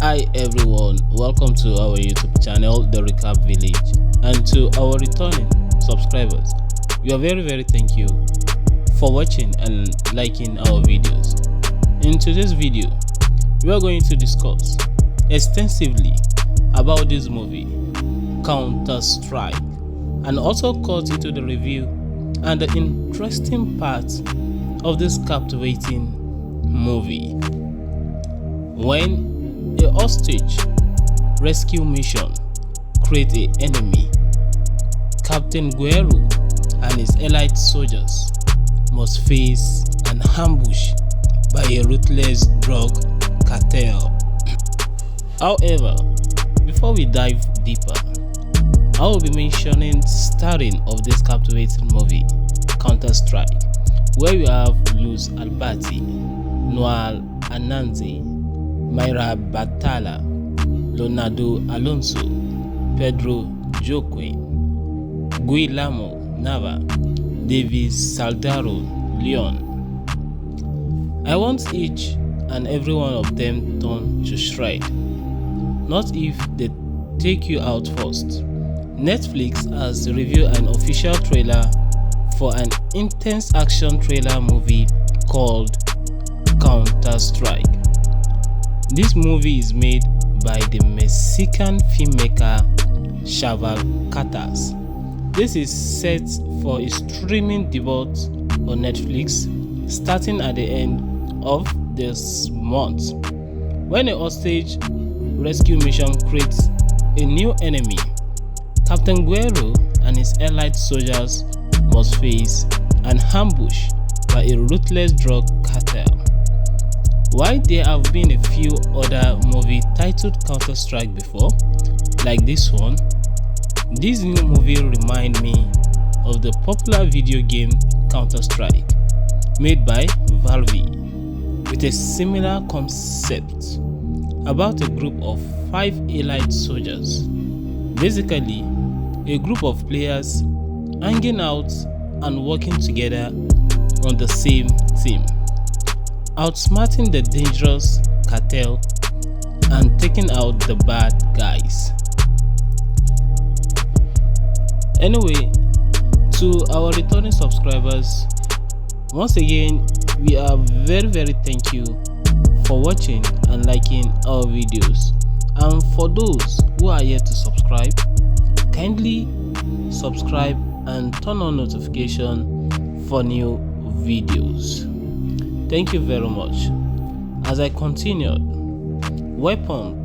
Hi everyone, welcome to our YouTube channel, The Recap Village, and to our returning subscribers. We are very thank you for watching and liking our videos. In today's video, we are going to discuss extensively about this movie, Counterstrike, and also cut into the review and the interesting part of this captivating movie. When a hostage rescue mission creates an enemy, Captain Guerrero and his elite soldiers must face an ambush by a ruthless drug cartel. However, before we dive deeper, I will be mentioning starring of this captivating movie, Counterstrike, where we have Alberti, Hernández, Mayra Batalla, Leonardo Alonso, Pedro Joaquin, Guillermo Nava, David Saldaro Leon. I want each and every one of them torn to shred. Not if they take you out first. Netflix has reviewed an official trailer for an intense action thriller movie called Counterstrike. This movie is made by the Mexican filmmaker Cartels. This is set for a streaming debut on Netflix starting at the end of this month. When a hostage rescue mission creates a new enemy, Captain Guerrero and his allied soldiers must face an ambush by a ruthless drug cartel. While there have been a few other movies titled Counter-Strike before, like this one, this new movie reminds me of the popular video game Counter-Strike, made by Valve, with a similar concept about a group of 5 elite soldiers, basically a group of players hanging out and working together on the same team, outsmarting the dangerous cartel and taking out the bad guys. Anyway, to our returning subscribers, once again we are very thank you for watching and liking our videos, and for those who are yet to subscribe, kindly subscribe and turn on notification for new videos. Thank you very much. As I continued, weapon.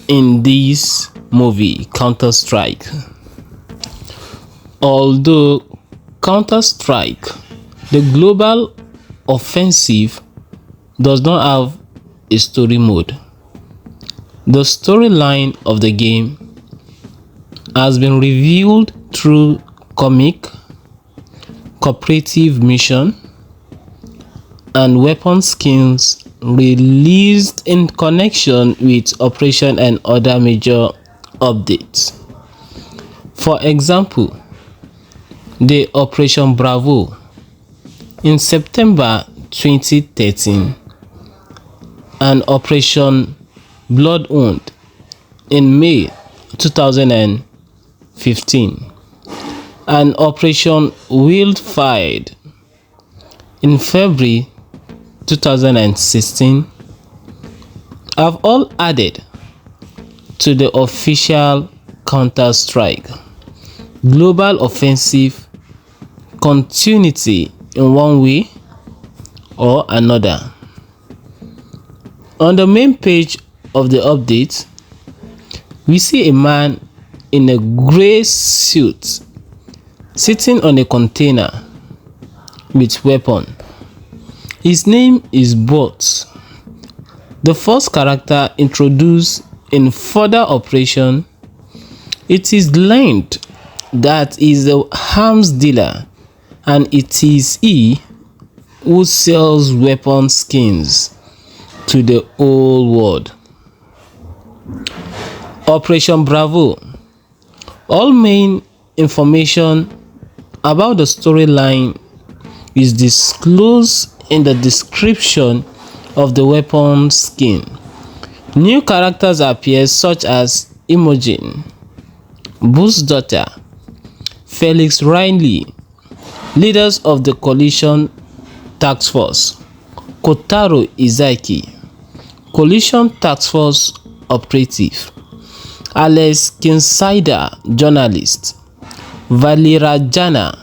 in this movie, Counterstrike. Although Counterstrike, the global offensive, does not have a story mode, the storyline of the game has been revealed through comic, cooperative mission, and weapon skins released in connection with Operation and other major updates. For example, the Operation Bravo in September 2013 and Operation Bloodhound in May 2015 and Operation Wildfire in February 2016 have all added to the official Counter-Strike global offensive continuity in one way or another. On the main page of the update, we see a man in a gray suit sitting on a container with weapon. His name is Bot. The first character introduced in further operation. It is learned that he is a arms dealer and it is he who sells weapon skins to the whole world. Operation Bravo. All main information about the storyline is disclosed in the description of the weapon skin. New characters appear such as Imogen, Boo's daughter, Felix Riley, leaders of the Coalition Task Force, Kotaro Izaki, Coalition Task Force operative, Alex Kinsider, journalist, Valirajana,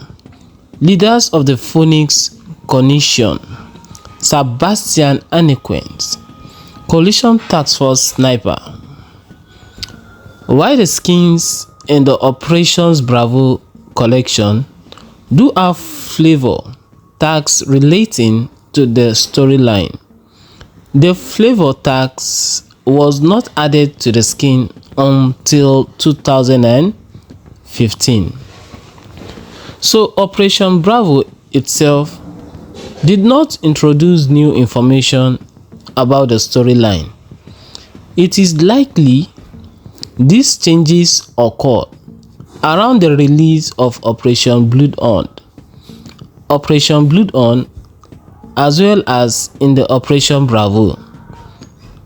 leaders of the Phoenix Coalition, Sebastian Anequent, Coalition Task Force sniper. While the skins in the Operations Bravo collection do have flavor tags relating to the storyline, the flavor tags was not added to the skin until 2015. So Operation Bravo itself did not introduce new information about the storyline. It is likely these changes occurred around the release of Operation Bloodhound, as well as in the Operation Bravo.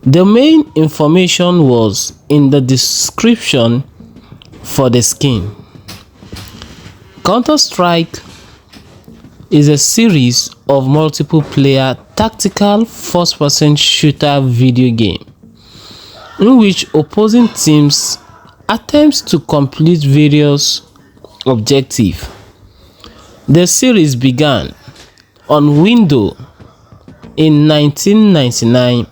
The main information was in the description for the skin. Counter-Strike is a series of multiple player tactical first-person shooter video game in which opposing teams attempts to complete various objectives. The series began on Windows in 1999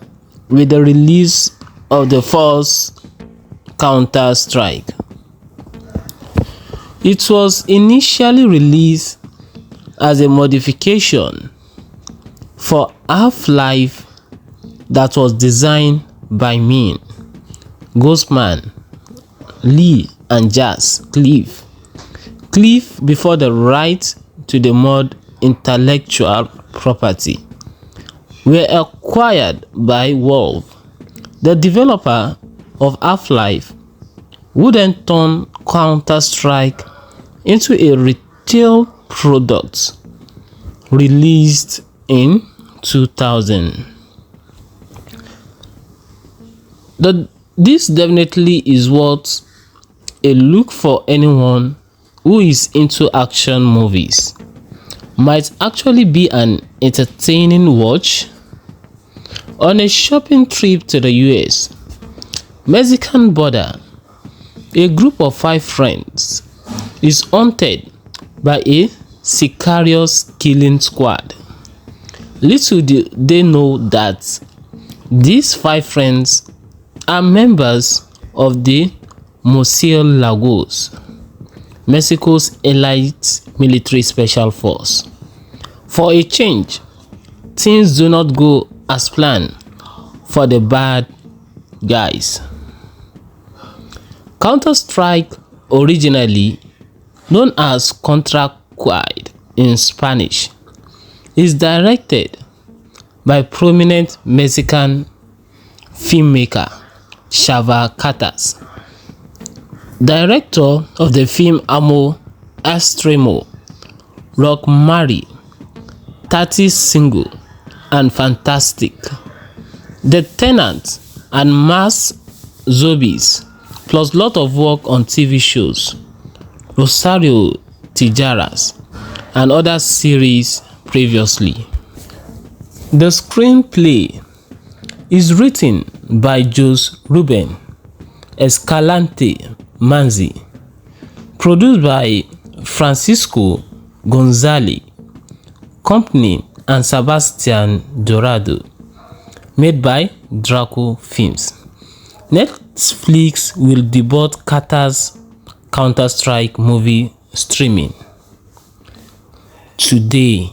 with the release of the first Counter-Strike. It was initially released as a modification for Half-Life that was designed by me, Ghostman, Lee, and Jazz Cliff. Cliff before the right to the mod intellectual property were acquired by Valve, the developer of Half-Life, who then turned Counter-Strike into a retail product released in 2000. This definitely is what a look for anyone who is into action movies. Might actually be an entertaining watch. On a shopping trip to the US, Mexican border, a group of 5 friends is haunted by a sicarious killing squad. Little do they know that these 5 friends are members of the Murciélagos, Mexico's elite military special force. For a change, things do not go as planned for the bad guys. Counterstrike, originally known as Counterstrike in Spanish, is directed by prominent Mexican filmmaker Chava Catas, director of the film Amo Extremo, Rock Mary, 30 Single, and Fantastic, The Tenant, and Mass Zombies, plus lot of work on TV shows, Rosario Tijeras, and other series previously. The screenplay is written by Jose Ruben Escalante Manzi, produced by Francisco González Company and Sebastián Dorado, made by Draco Films. Netflix will debut Qatar's Counter-Strike movie streaming today,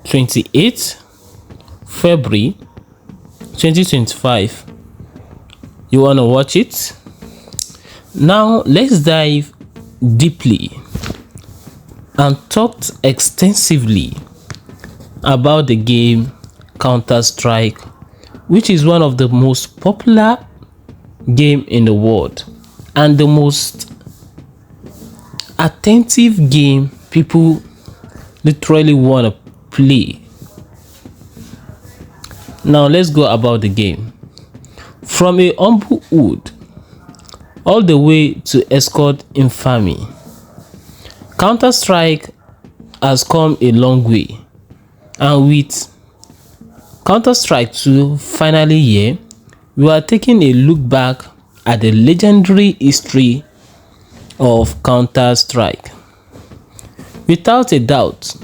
28th February 2025. You want to watch it? Now let's dive deeply and talk extensively about the game Counter-Strike, which is one of the most popular game in the world and the most attentive game people literally want to play. Now let's go about the game. From a humble hood all the way to escort infamy, Counter-Strike has come a long way, and with Counter-Strike 2 finally here, we are taking a look back at the legendary history of Counter-Strike. Without a doubt,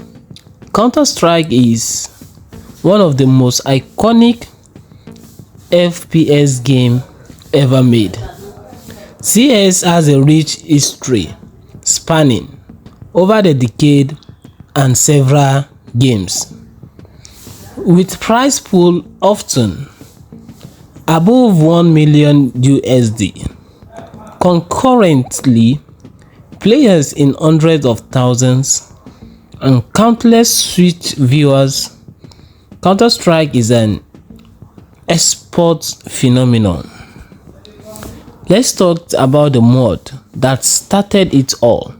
Counter-Strike is one of the most iconic FPS game ever made. CS has a rich history spanning over the decade and several games, with prize pool often above 1 million USD. Concurrently, players in hundreds of thousands and countless Switch viewers, Counter-Strike is an esports phenomenon. Let's talk about the mod that started it all.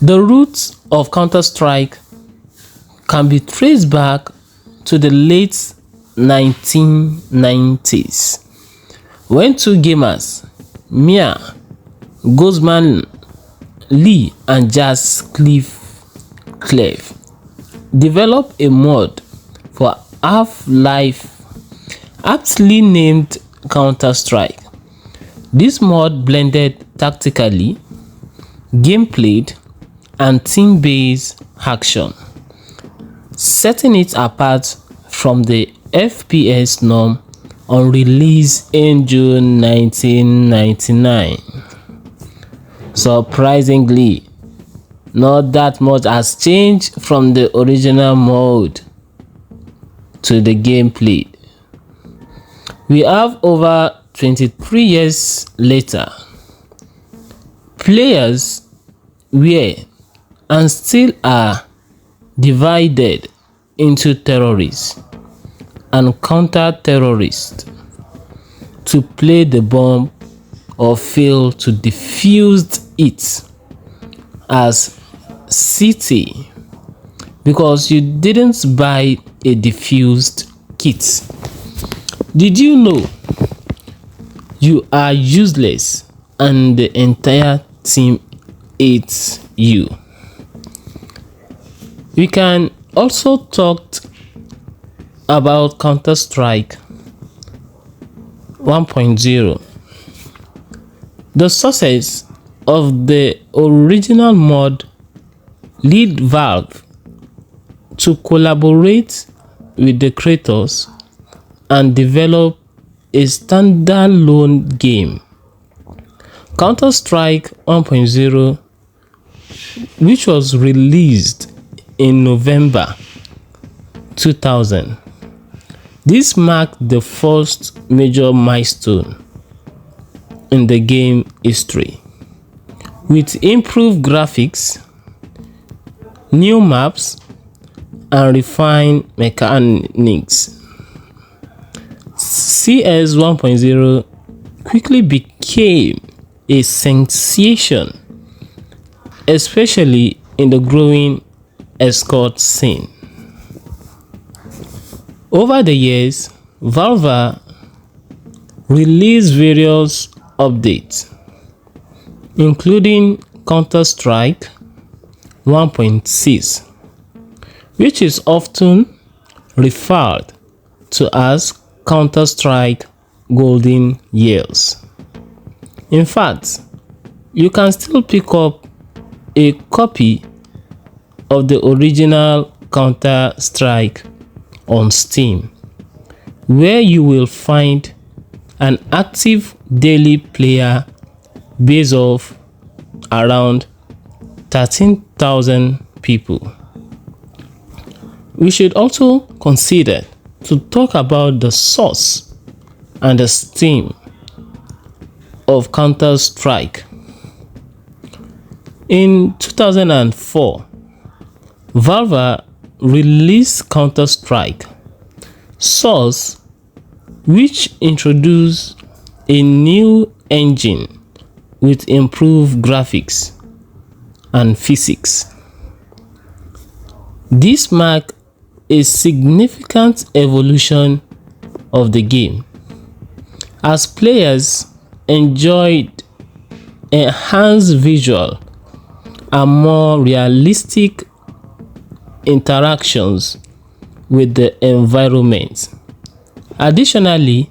The roots of Counter-Strike can be traced back to the late 1990s, when two gamers, Mia Guzman Lee and Jazz Clef, developed a mod for Half-Life aptly named Counter-Strike. This mod blended tactically, gameplay, and team-based action, setting it apart from the FPS norm on release in June 1999. Surprisingly, not that much has changed from the original mode to the gameplay. We have over 23 years later, players were and still are divided into terrorists and counter-terrorists to play the bomb or fail to defuse it as CT because you didn't buy a defused kit. Did you know you are useless and the entire team hates you? We can also talk about Counter-Strike 1.0. The success of the original mod led Valve to collaborate with the creators and develop a standalone game. Counterstrike 1.0, which was released in November 2000. This marked the first major milestone in the game history. With improved graphics, new maps, and refined mechanics, CS 1.0 quickly became a sensation, especially in the growing escort scene. Over the years, Valve released various updates, including Counterstrike 1.6, which is often referred to as Counter-Strike Golden Years. In fact, you can still pick up a copy of the original Counter-Strike on Steam, where you will find an active daily player base of around 13,000 people. We should also consider to talk about the source and the Steam of Counter-Strike. In 2004, Valve released Counter-Strike Source, which introduced a new engine with improved graphics and physics. This marked a significant evolution of the game, as players enjoyed enhanced visual and more realistic interactions with the environment. Additionally,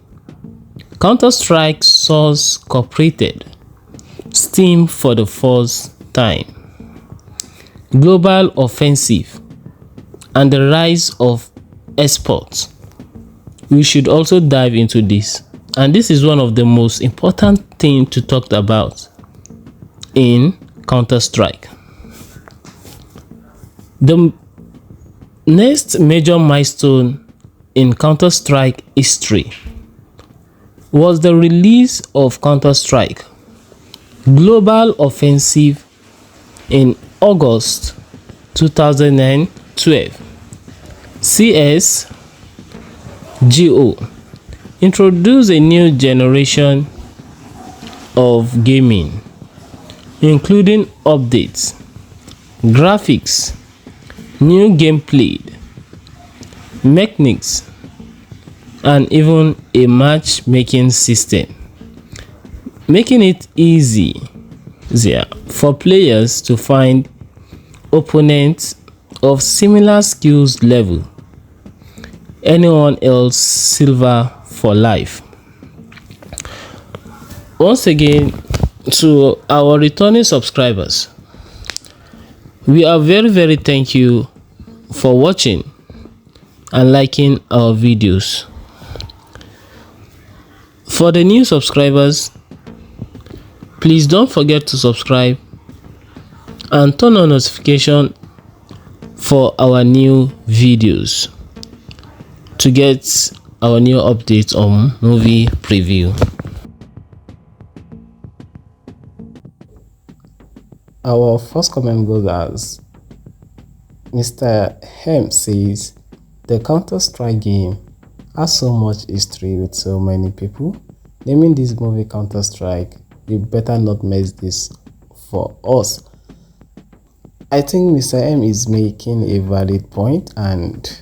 Counter-Strike Source incorporated Steam for the first time, global offensive, and the rise of esports. We should also dive into this, and this is one of the most important things to talk about in Counter-Strike. The next major milestone in Counter-Strike history was the release of Counter-Strike Global Offensive in August 2012. CS:GO introduced a new generation of gaming, including updates, graphics, new gameplay mechanics, and even a matchmaking system, making it easier for players to find opponents of similar skills level. Anyone else silver for life. Once again, to our returning subscribers, we are very thank you for watching and liking our videos. For the new subscribers, please don't forget to subscribe and turn on notification for our new videos to get our new updates on movie preview. Our first comment goes as Mr. Hem says, the Counter-Strike game has so much history with so many people. Naming this movie Counter-Strike, you better not mess this for us. I think Mr. M is making a valid point, and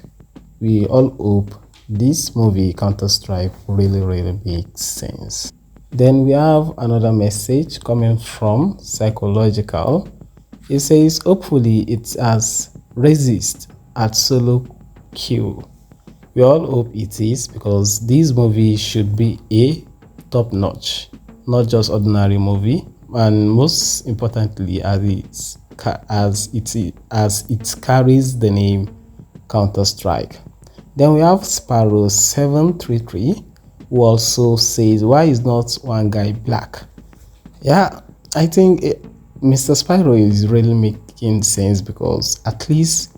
we all hope this movie Counter-Strike really makes sense. Then we have another message coming from Psychological. It says, hopefully it has resist at solo queue. We all hope it is, because this movie should be a top notch, not just ordinary movie, and most importantly as it carries the name Counter-Strike. Then we have Sparrow 733. who also says, why is not one guy black? Yeah, I think Mr. Spyro is really making sense, because at least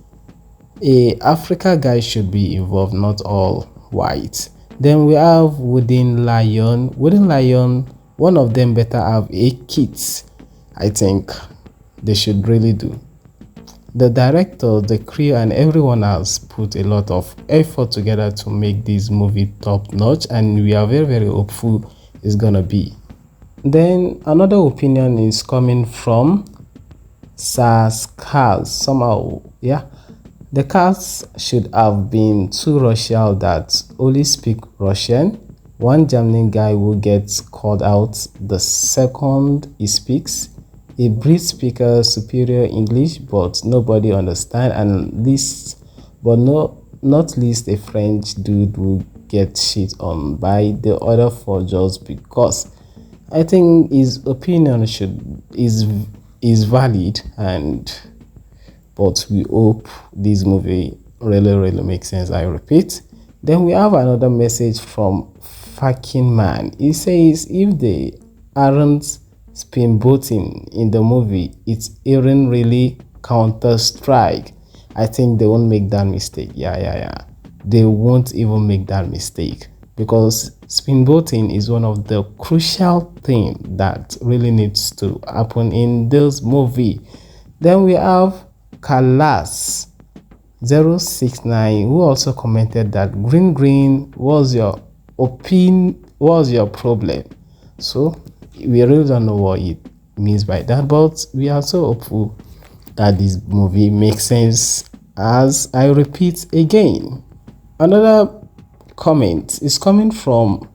a Africa guy should be involved, not all white. Then we have Wooden Lion. Wooden Lion, one of them better have a kit. I think they should really do. The director, the crew, and everyone has put a lot of effort together to make this movie top notch, and we are very, very hopeful it's gonna be. Then another opinion is coming from Saskals. Somehow, yeah, the cast should have been two Russians that only speak Russian. One German guy who gets called out, the second he speaks a Brit speaker superior English, but nobody understand, and not least a French dude who gets shit on by the other four just because. I think his opinion is valid, but we hope this movie really makes sense. I repeat. Then we have another message from fucking man. He says if they aren't spin-boating in the movie, it's even really Counterstrike. I think they won't make that mistake. Yeah. They won't even make that mistake, because spin-boating is one of the crucial things that really needs to happen in this movie. Then we have Kalas 069, who also commented that green was your problem. So we really don't know what it means by that, but we are so hopeful that this movie makes sense, as I repeat again. Another comment is coming from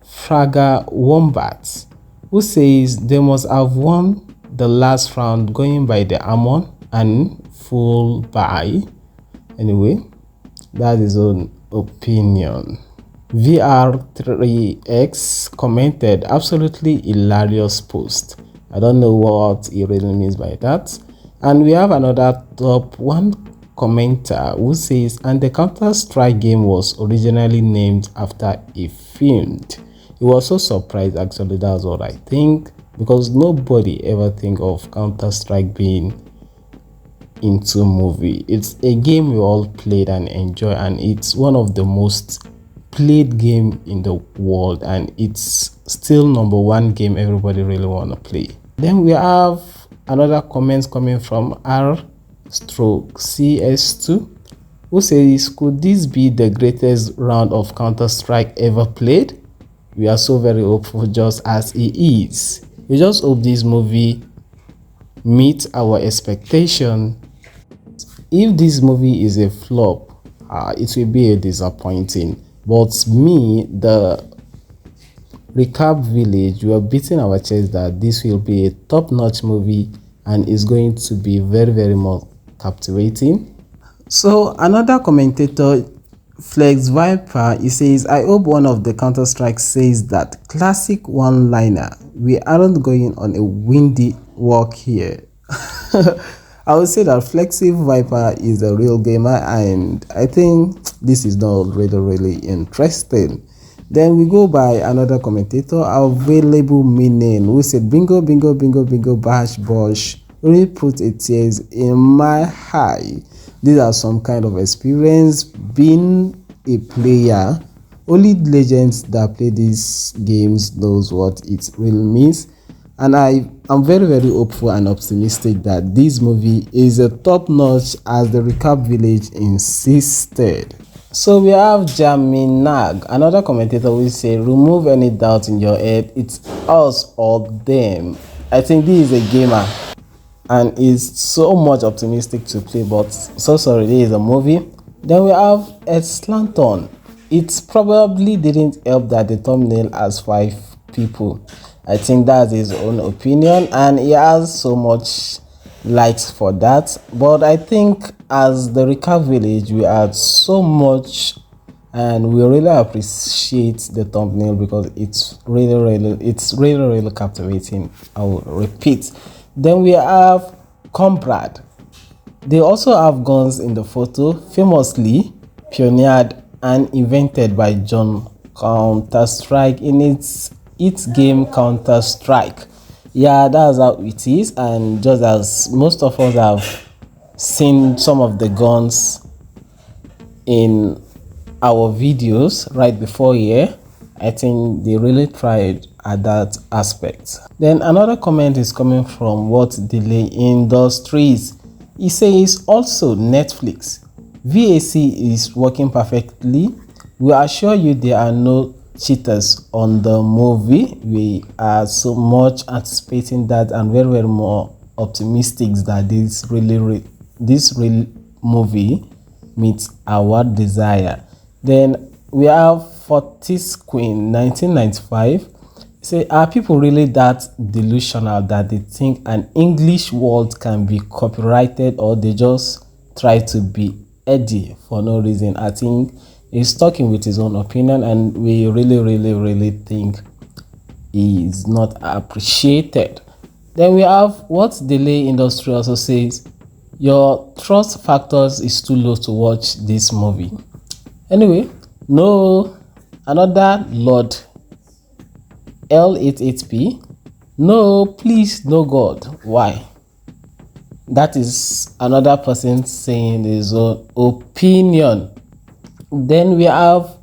Fraga Wombat, who says they must have won the last round going by the Amon and full buy. Anyway, that is an opinion. VR3X commented, absolutely hilarious post. I don't know what he really means by that. And we have another top one commenter who says, and the Counter-Strike game was originally named after a film. He was so surprised, actually. That's what I think, because nobody ever think of Counter-Strike being into movie. It's a game we all played and enjoy, and it's one of the most played game in the world, and it's still number one game everybody really want to play. Then we have another comment coming from R/CS2, who says, could this be the greatest round of Counter-Strike ever played? We are so very hopeful, just as it is. We just hope this movie meets our expectation. If this movie is a flop, it will be a disappointing. But me, the Recap Village, we are beating our chest that this will be a top-notch movie and is going to be very more captivating. So another commentator, Flex Viper, he says, I hope one of the Counter-Strike says that classic one-liner, we aren't going on a windy walk here. I would say that Flexi Viper is a real gamer, and I think this is not really interesting. Then we go by another commentator, Available Meaning, who said, bingo bash bosh, really put a tears in my eye. These are some kind of experience being a player. Only legends that play these games knows what it really means. And I'm very hopeful and optimistic that this movie is a top-notch, as the Recap Village insisted. So we have Jaminag, another commentator, will say, remove any doubt in your head, it's us or them. I think this is a gamer and is so much optimistic to play, but so sorry, this is a movie. Then we have Slanton. It probably didn't help that the thumbnail has 5 people. I think that's his own opinion, and he has so much likes for that. But I think as the Recap Village, we had so much, and we really appreciate the thumbnail because it's really captivating. I will repeat. Then we have Comrade. They also have guns in the photo, famously pioneered and invented by John Counterstrike in its game Counterstrike. Yeah, that's how it is. And just as most of us have seen some of the guns in our videos right before here, I think they really tried at that aspect. Then another comment is coming from What Delay Industries. He says also Netflix VAC is working perfectly. We assure you there are no cheaters on the movie. We are so much anticipating that and very more optimistic that this real movie meets our desire. Then we have Fortis Queen 1995. Say, are people really that delusional that they think an English word can be copyrighted, or they just try to be edgy for no reason? I think he's talking with his own opinion, and we really think he is not appreciated. Then we have What Delay Industry also says, your trust factors is too low to watch this movie. Anyway, no, another Lord L88P. No, please, no God. Why? That is another person saying his own opinion. Then we have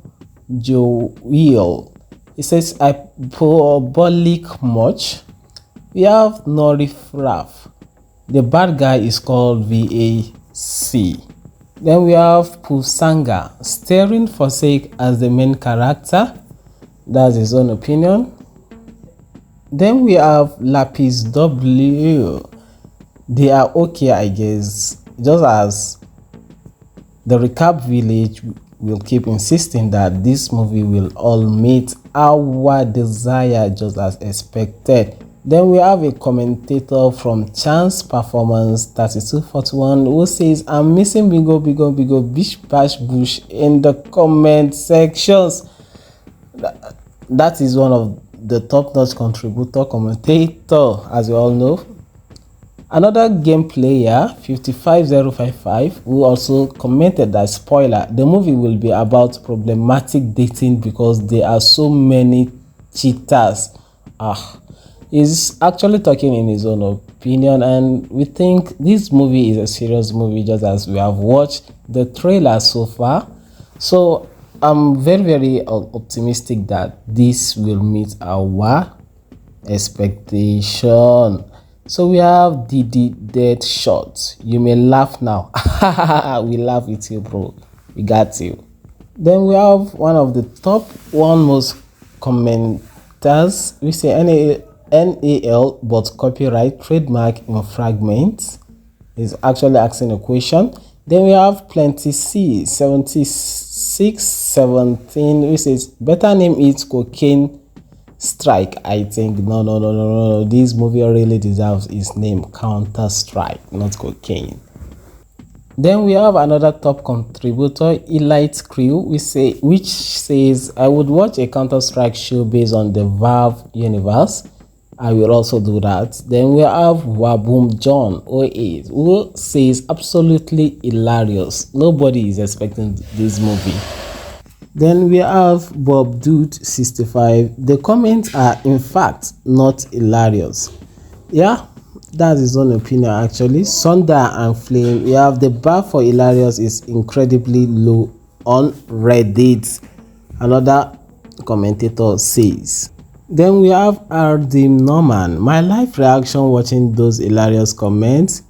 Joel. He says hyperbolic much. We have Norifraf. The bad guy is called VAC. Then we have Pusanga, staring for sake as the main character. That's his own opinion. Then we have Lapis W. They are okay, I guess. Just as the recap village will keep insisting that this movie will all meet our desire just as expected. Then we have a commentator from Chance Performance 3241 who says, I'm missing bigo bish bash bush in the comment sections. That is one of the top-notch contributor commentator, as you all know. Another game player 55055 who also commented that, spoiler, the movie will be about problematic dating because there are so many cheaters. He's actually talking in his own opinion, and we think this movie is a serious movie just as we have watched the trailer so far. So I'm very optimistic that this will meet our expectation. So we have the dead shot. You may laugh now. We laugh with you, bro. We got you. Then we have one of the top most commenters. We say NAL but copyright trademark in fragments is actually asking a question. Then we have Plenty C 7617, which says better name it Cocaine Strike. I think no. This movie really deserves its name, Counterstrike, not Cocaine. Then we have another top contributor, Elite Crew, which says I would watch a Counter-Strike show based on the Valve universe. I will also do that. Then we have Waboom John 08 who says absolutely hilarious. Nobody is expecting this movie. Then we have Bob Dude 65. The comments are in fact not hilarious. Yeah, that's his own opinion actually. Sunder and Flame. We have the bar for hilarious is incredibly low on Reddit. Another commentator says. Then we have RD Norman. My live reaction watching those hilarious comments.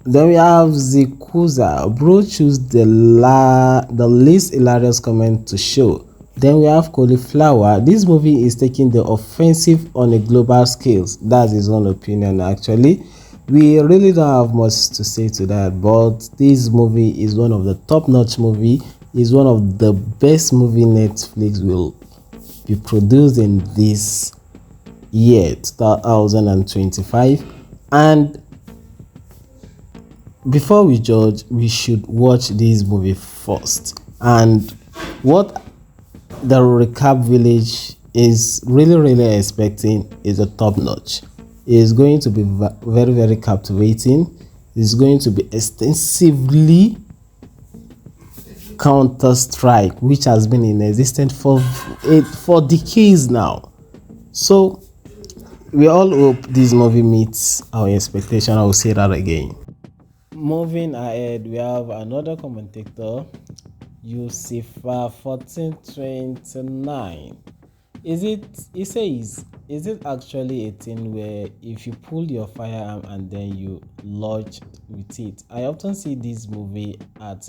Then we have Zikuza. Bro choose the least hilarious comment to show. Then we have Cauliflower. This movie is taking the offensive on a global scale. That's his own opinion actually. We really don't have much to say to that, but this movie is one of the top-notch movie. Is one of the best movie Netflix will be produced in this year 2025. And before we judge, we should watch this movie first. And what the recap village is really expecting is a top notch. It is going to be very captivating. It's going to be extensively Counterstrike, which has been in existence for decades now. So we all hope this movie meets our expectation. I will say that again. Moving ahead, we have another commentator, Yusufa 1429. He says, is it actually a thing where if you pull your firearm and then you lodge with it? I often see this movie at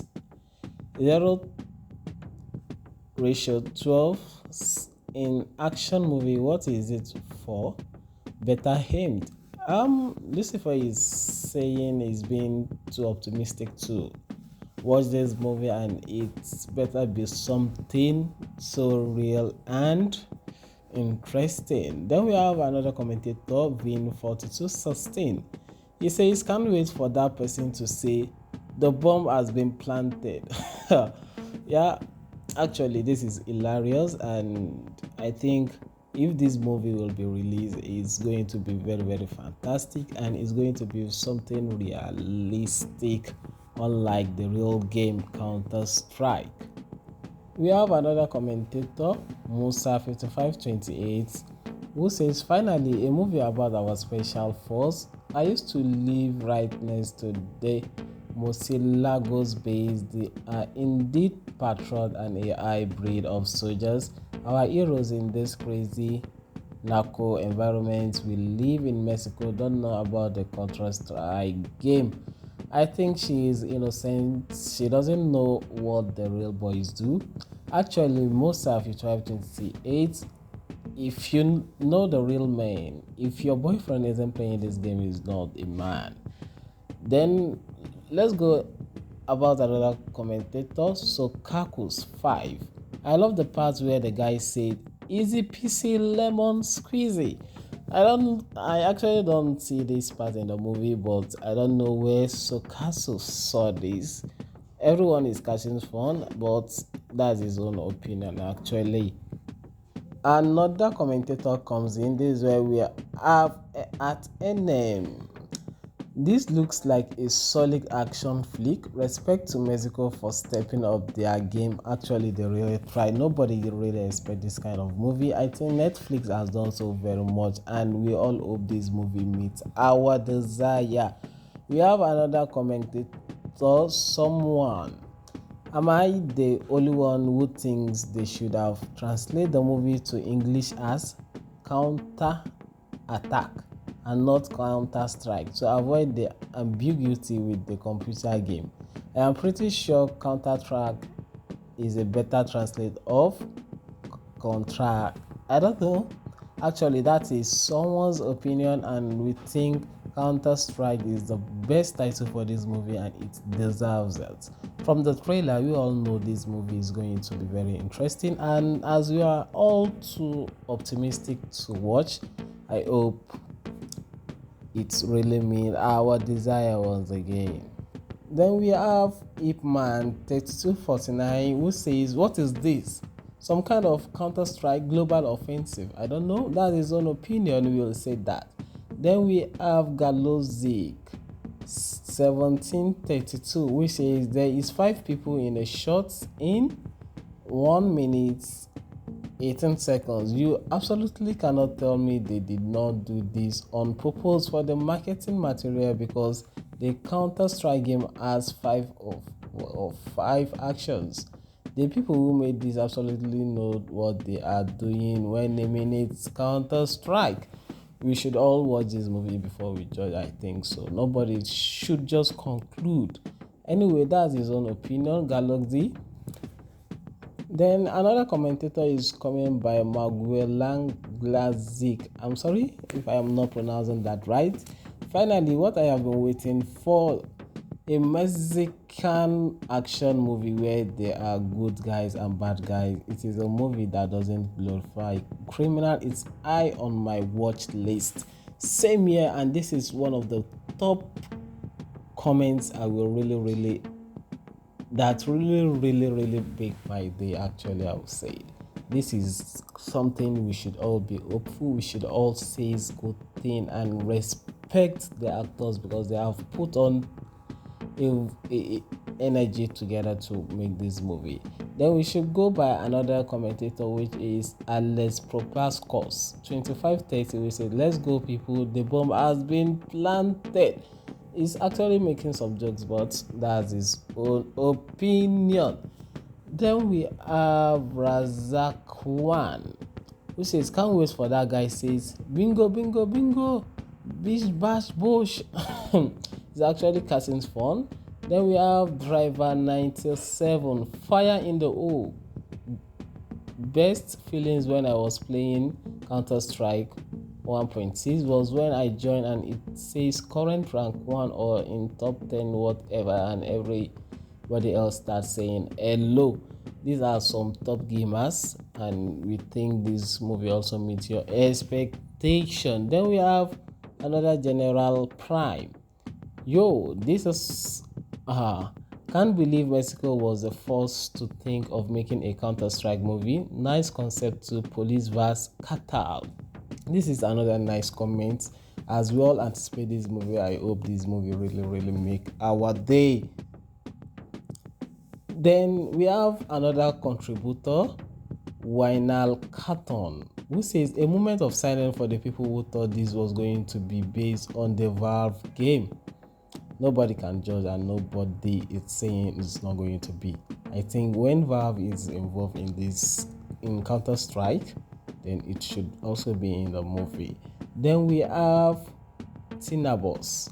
0:12 in action movie. What is it for? Better aimed. Lucifer is saying he's being too optimistic to watch this movie, and it's better be something so real and interesting. Then we have another commentator, Vin4216. He says, can't wait for that person to say the bomb has been planted. Yeah, actually this is hilarious, and I think if this movie will be released, it's going to be very, very fantastic, and it's going to be something realistic, unlike the real game Counter-Strike. We have another commentator, Musa5528, who says, finally a movie about our special force. I used to live right next to the Musilagos base. They are indeed patrol and AI breed of soldiers. Our heroes in this crazy narco environment. We live in Mexico, don't know about the Counter-Strike game. I think she is innocent. She doesn't know what the real boys do. Actually, most of you 1228, if you know the real man, if your boyfriend isn't playing this game, is not a man. Then let's go about another commentator, Sokakus 5. I love the part where the guy said, easy peasy lemon squeezy. I actually don't see this part in the movie, but I don't know where Sokasu saw this. Everyone is catching fun, but that's his own opinion actually. Another commentator comes in. This is where we have at NM. This looks like a solid action flick. Respect to Mexico for stepping up their game. Actually, they really try. Nobody really expect this kind of movie. I think Netflix has done so very much, and we all hope this movie meets our desire. We have another commentator, someone. Am I the only one who thinks they should have translated the movie to English as counter attack and not Counter-Strike to avoid the ambiguity with the computer game? I am pretty sure Counter-Strike is a better translate of Contra. I don't know. Actually, that is someone's opinion, and we think Counter-Strike is the best title for this movie, and it deserves it. From the trailer, we all know this movie is going to be very interesting, and as we are all too optimistic to watch, I hope it really means our desire once again. Then we have Ipman 3249, who says, what is this? Some kind of Counter-Strike global offensive? I don't know. That's his own opinion. We will say that. Then we have Galozik 1732, which says there is 5 people in a shot in 1 minute 18 seconds. You absolutely cannot tell me they did not do this on purpose for the marketing material, because the Counter-Strike game has 5 actions. The people who made this absolutely know what they are doing when naming it Counter-Strike. We should all watch this movie before we judge, I think so. Nobody should just conclude. Anyway, that's his own opinion, Galaxy. Then another commentator is coming by Maguelan Glazik. I'm sorry if I am not pronouncing that right. Finally, what I have been waiting for, a Mexican action movie where there are good guys and bad guys. It is a movie that doesn't glorify criminal. It's high on my watch list. Same year, and this is one of the top comments I will really make my day. Actually, I would say this is something we should all be hopeful. We should all say is good thing and respect the actors, because they have put on energy together to make this movie. Then we should go by another commentator, which is Alex Propascos 2530. We said, let's go people, the bomb has been planted. He's actually making some jokes, but that's his own opinion. Then we have Razak One, who says, can't wait for that guy says, bingo, bingo, bingo, bish, bash, bush. It's actually casting fun. Then we have Driver 97, fire in the hole. Best feelings when I was playing Counterstrike 1.6 was when I joined and it says current rank 1 or in top 10 whatever, and everybody else starts saying hello. These are some top gamers, and we think this movie also meets your expectation. Then we have another General Prime. Yo, this is can't believe Mexico was the first to think of making a Counter-Strike movie. Nice concept to police vs cartel. This is another nice comment. As we all anticipate this movie, I hope this movie really make our day. Then we have another contributor, Winal Carton, who says, a moment of silence for the people who thought this was going to be based on the Valve game. Nobody can judge, and nobody is saying it's not going to be. I think when Valve is involved in this, in Counter-Strike, then it should also be in the movie. Then we have Tinabos.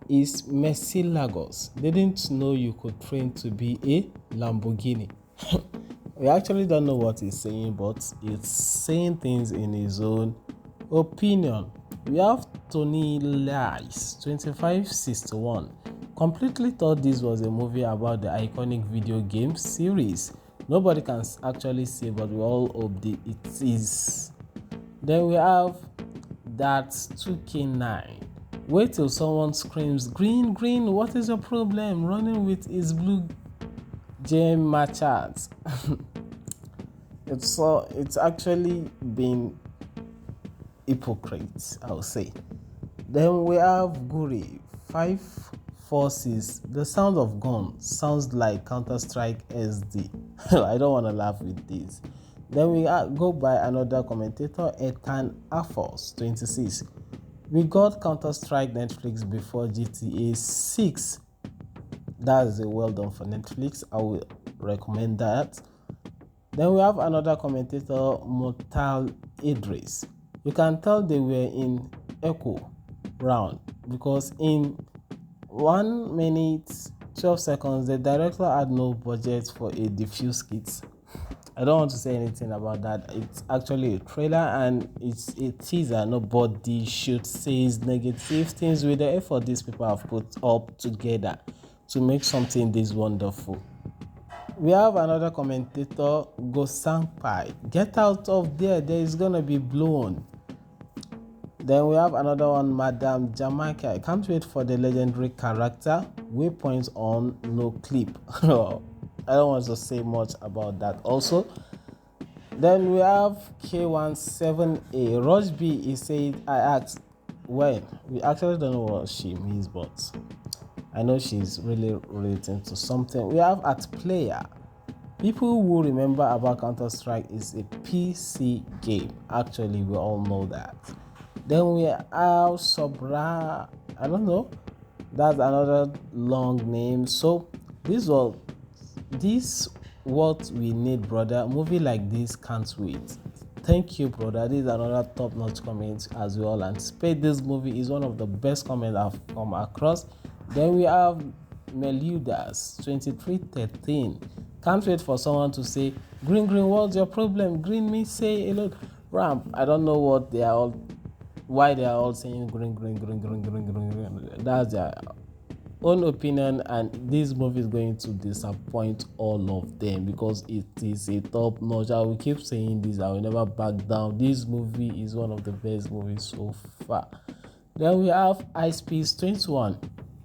Is Messi Lagos. Didn't know you could train to be a Lamborghini. We actually don't know what he's saying, but it's saying things in his own opinion. We have Tony Lice 2561. Completely thought this was a movie about the iconic video game series. Nobody can actually say, but we all hope it is. Then we have That's 2K9. Wait till someone screams, green, green, what is your problem? Running with his blue gem machas. It's actually been hypocrite, I would say. Then we have Guri 546. The sound of gun sounds like Counter-Strike SD. I don't want to laugh with this. Then we go by another commentator, Ethan Afos 26. We got Counter-Strike Netflix before GTA 6. That is a well done for Netflix. I will recommend that. Then we have another commentator, Motal Idris. You can tell they were in echo round because in 1 minute 12 seconds the director had no budget for a diffuse kit. I don't want to say anything about that. It's actually a trailer and it's a teaser. Nobody should say negative things with the effort these people have put up together to make something this wonderful. We have another commentator, Gosampai. Get out of there is gonna be blown. Then we have another one, Madame Jamaica. I can't wait for the legendary character. Waypoints on, no clip. I don't want to say much about that also. Then we have K17A. Rush B, he said, I asked when. We actually don't know what she means, but I know she's really relating to something. We have at player. People who remember about Counter-Strike is a PC game. Actually, we all know that. Then we have Sobra. I don't know. That's another long name. So this what we need, brother. Movie like this can't wait. Thank you, brother. This is another top-notch comment as well. Anticipate this movie is one of the best comments I've come across. Then we have Meludas 2313. Can't wait for someone to say, green, green, what's your problem? Green me say hello. Ramp. I don't know what they are all, why they are all saying green, green, green, green, green, green, green. That's their own opinion, and this movie is going to disappoint all of them because it is a top notch. I will keep saying this, I will never back down. This movie is one of the best movies so far. Then we have Ice Peace 21.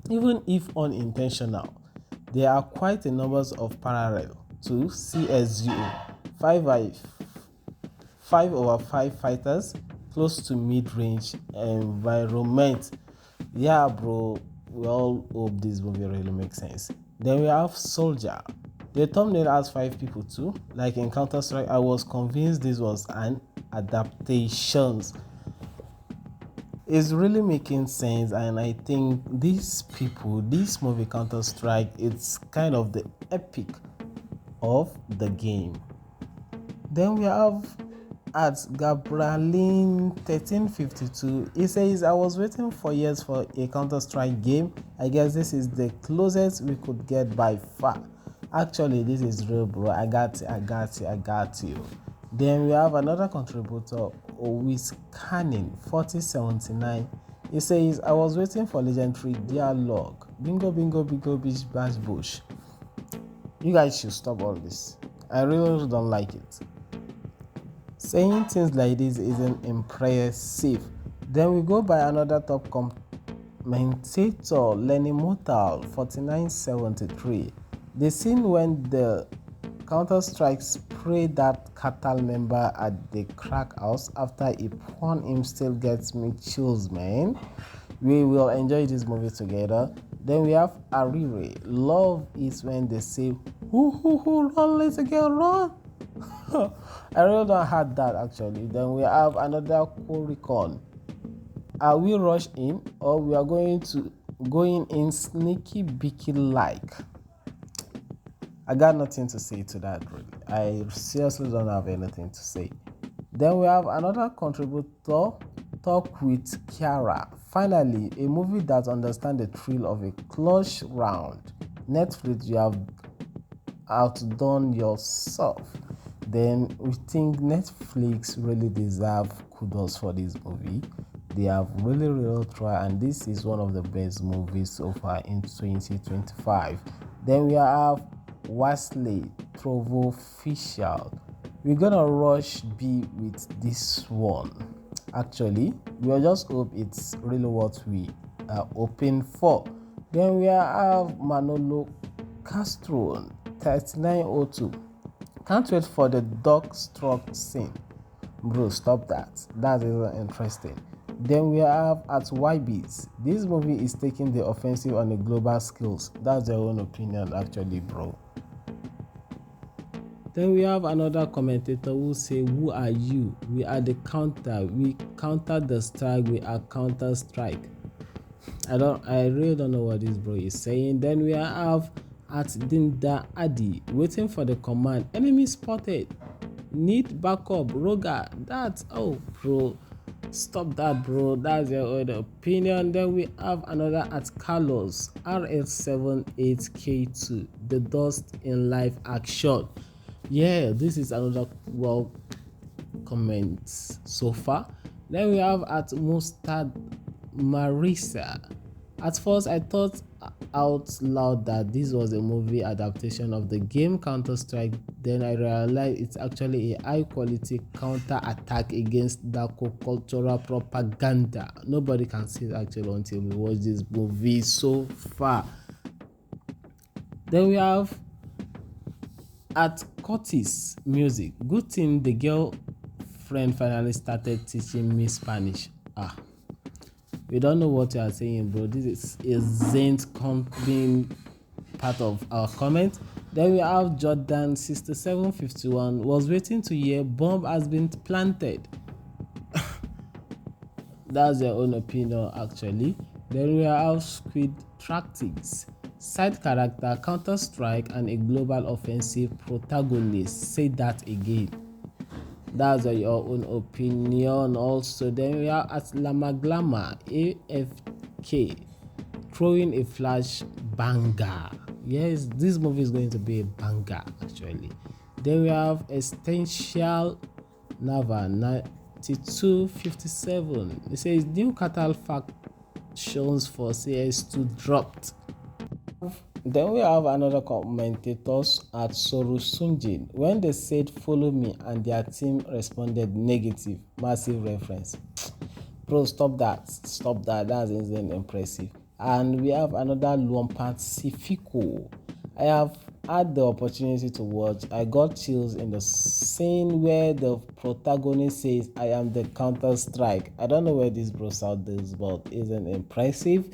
Even if unintentional, there are quite a numbers of parallel to CSGO. 5/5 fighters close to mid-range environment. Yeah, bro. we all hope this movie really makes sense. Then we have Soldier. The thumbnail has 5 people too. Like in Counterstrike, I was convinced this was an adaptation. It's really making sense, and I think these people, this movie Counterstrike, it's kind of the epic of the game. Then we have at Gabrielin 1352. He says, I was waiting for years for a Counter-Strike game. I guess this is the closest we could get by far. Actually, this is real, bro. I got you. Then we have another contributor, with Canning 4079. He says, I was waiting for legendary dialogue. Bingo, bingo, bingo, bish, bash, bush. You guys should stop all this. I really don't like it. Saying things like this isn't impressive. Then we go by another top commentator, Lenny Mortal 4973. The scene when the Counter-Strike sprayed that cartel member at the crack house after he pawned him still gets me chills, man. We will enjoy this movie together. Then we have Arire. Love is when they say, run, little girl, run. I really don't have that actually. Then we have another Recon. Are we rush in, or we are going in sneaky beaky like? I got nothing to say to that really. I seriously don't have anything to say. Then we have another contributor, Talk with Kiara. Finally, a movie that understands the thrill of a clutch round. Netflix, you have outdone yourself. Then we think Netflix really deserve kudos for this movie. They have really tried, and this is one of the best movies so far in 2025. Then we have Wesley Trovo Official. We're gonna rush B with this one. Actually, we just hope it's really what we are hoping for. Then we have Manolo Castro 3902. Can't wait for the dog struck scene. Bro, stop that. That is interesting. Then we have at YBs. This movie is taking the offensive on a global scales. That's their own opinion actually, bro. Then we have another commentator who say, who are you? We are the counter. We counter the strike. We are Counter-Strike. I really don't know what this bro is saying. Then we have at Dinda Adi, waiting for the command. Enemy spotted. Need backup. Roger. That's, oh, bro. Stop that, bro. That's your own opinion. Then we have another at Carlos RS78K2. The dust in live action. Yeah, this is another well comment so far. Then we have at Mustard Marisa. At first, I thought out loud that this was a movie adaptation of the game Counter-Strike. Then I realized it's actually a high-quality counter-attack against Darko cultural propaganda. Nobody can see it actually until we watch this movie so far. Then we have at Curtis Music. Good thing the girlfriend finally started teaching me Spanish. We don't know what you are saying, bro. This isn't being part of our comment. Then we have Jordan 6751 was waiting to hear bomb has been planted. That's their own opinion actually. Then we have Squid Tactics. Side character, Counter-Strike, and a global offensive protagonist. Say that again. That's your own opinion also. Then we are at Lamaglama AFK throwing a flash banger. Yes, this movie is going to be a banger actually. Then we have Essential Nava 9257. It says new cartel factions for CS2 dropped. Then we have another commentators at Soru Sunjin. When they said follow me and their team responded negative, massive reference. Bro, stop that. That's insane impressive. And we have another Luampat Sifiko. I have had the opportunity to watch. I got chills in the scene where the protagonist says I am the Counter-Strike. I don't know where this bro out this, but isn't impressive.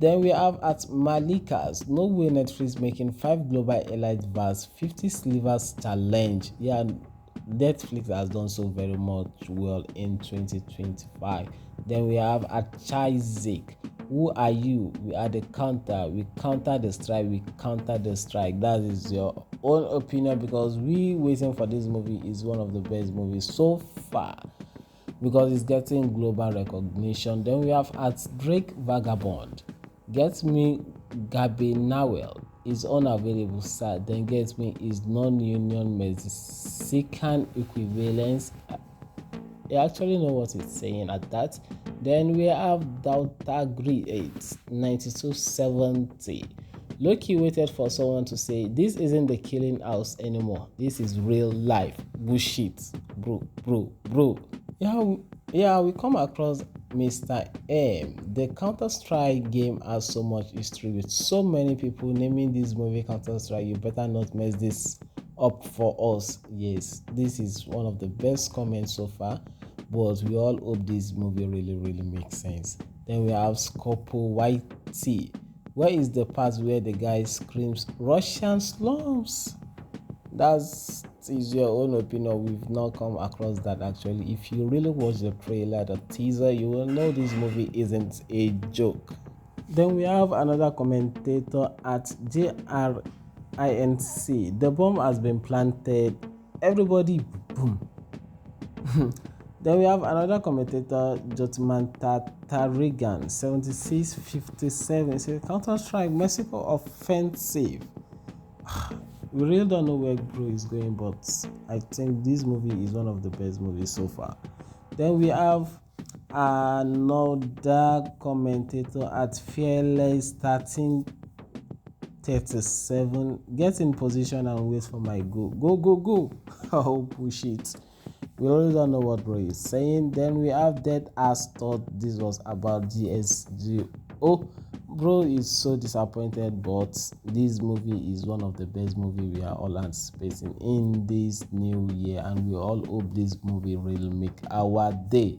Then we have at Malikas, no way Netflix making 5 global elite vs 50 slivers challenge. Yeah, Netflix has done so very much well in 2025. Then we have at Chaizik, who are you? We are the counter. We counter the strike. We counter the strike. That is your own opinion, because we waiting for this movie is one of the best movies so far, because it's getting global recognition. Then we have at Drake Vagabond, Get Me Gabe Nawel is unavailable, sir. Then Get Me is non-union Mexican equivalence. I actually know what it's saying at that. Then we have Delta Grid 8 9270. Loki waited for someone to say this isn't the killing house anymore. This is real life. Bullshit. Bro. Yeah, we come across Mr. M. The Counterstrike game has so much history with so many people naming this movie Counterstrike. You better not mess this up for us. Yes, this is one of the best comments so far, but we all hope this movie really makes sense. Then we have Scopo YT. Where is the part where the guy screams Russian slums? That is your own opinion. We've not come across that actually. If you really watch the trailer, the teaser, you will know this movie isn't a joke. Then we have another commentator at JRINC. The bomb has been planted. Everybody boom. Then we have another commentator, Jotman Tarigan 7657. Says Counter-Strike Mexico offensive. We really don't know where Bro is going, but I think this movie is one of the best movies so far. Then we have another commentator at Fearless 1337. Get in position and wait for my go. Go. Oh, push it. We really don't know what Bro is saying. Then we have Dead Ass thought this was about GSG. Oh, Bro is so disappointed, but this movie is one of the best movies we are all anticipating in this new year, and we all hope this movie will make our day.